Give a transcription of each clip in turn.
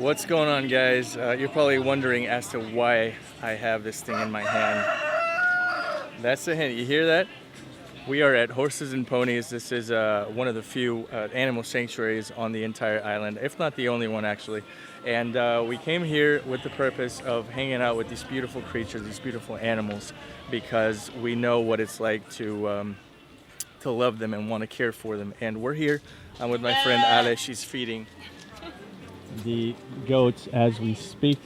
What's going on, guys? You're probably wondering as to why I have this thing in my hand. That's the hint. You hear that? We are at Horses and Ponies. This is one of the few animal sanctuaries on the entire island, if not the only one actually. And we came here with the purpose of hanging out with these beautiful creatures, these beautiful animals, because we know what it's like to love them and want to care for them. And we're here. I'm with my friend Ale. She's feeding the goats as we speak.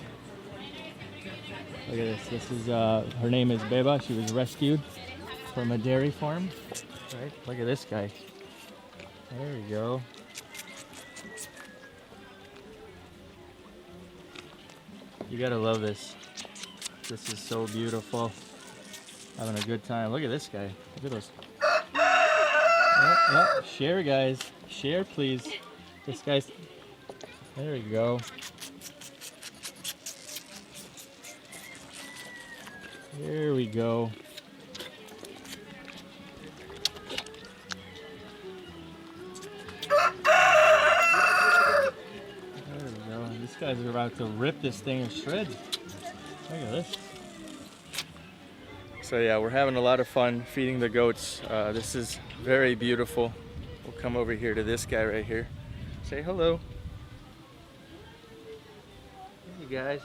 Look at this. This is her name is Beba. She was rescued from a dairy farm. Right? Look at this guy. There we go. You gotta love this. This is so beautiful. Having a good time. Look at this guy. Look at those. Share, guys. Share, please. This guy's. There we go. There we go. There we go. These guys are about to rip this thing in shreds. Look at this. So yeah, we're having a lot of fun feeding the goats. This is very beautiful. We'll come over here to this guy right here. Say hello. Hey guys.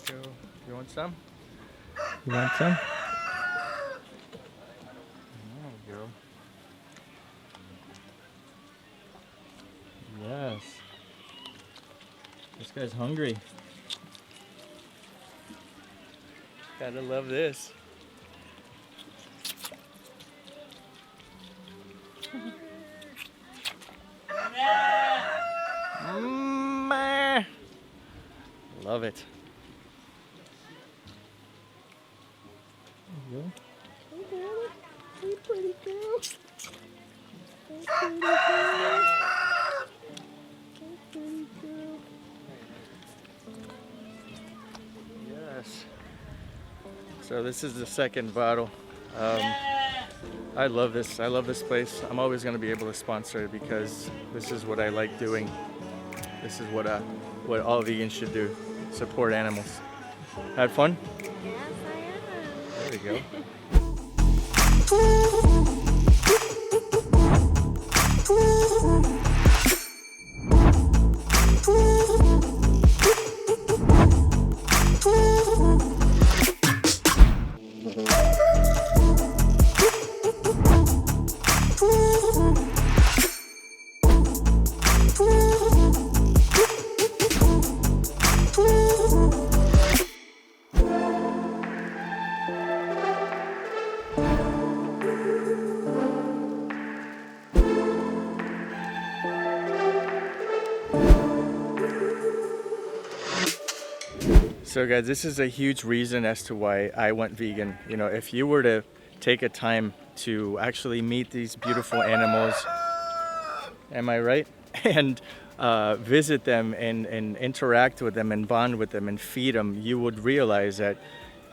There we go. You want some? You want some? There we go. Yes. This guy's hungry. Gotta love this. Love it. There you go. Hey, girl. Hey, pretty girl. Hey, pretty girl. Hey, pretty girl. Yes. So this is the second bottle. I love this. I love this place. I'm always going to be able to sponsor it because this is what I like doing. This is what all vegans should do. Support animals. Had fun? Yes, I am. There we go. So guys, this is a huge reason as to why I went vegan. You know, if you were to take a time to actually meet these beautiful animals, am I right? And visit them and interact with them and bond with them and feed them, you would realize that,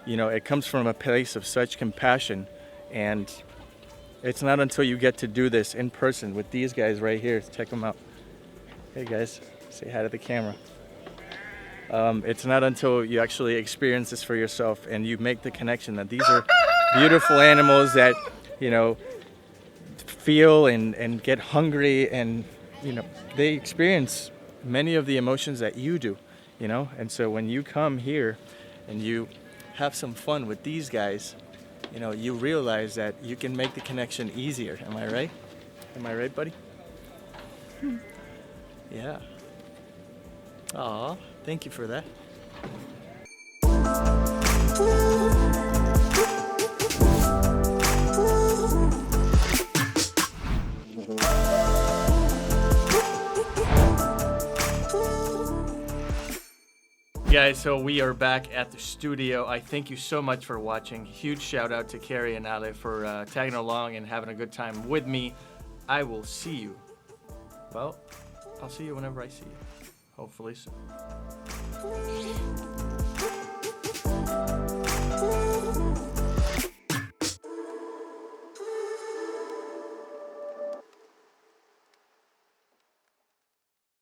you know, it comes from a place of such compassion. And it's not until you get to do this in person with these guys right here. Check them out. Hey guys, say hi to the camera. It's not until you actually experience this for yourself and you make the connection that these are beautiful animals that, you know, feel and get hungry, and, you know, they experience many of the emotions that you do, you know. And so when you come here and you have some fun with these guys, you know, you realize that you can make the connection easier. Am I right? Am I right, buddy? Yeah. Aw, thank you for that. Guys, so we are back at the studio. I thank you so much for watching. Huge shout out to Carrie and Ale for tagging along and having a good time with me. I will see you. Well, I'll see you whenever I see you. Hopefully soon.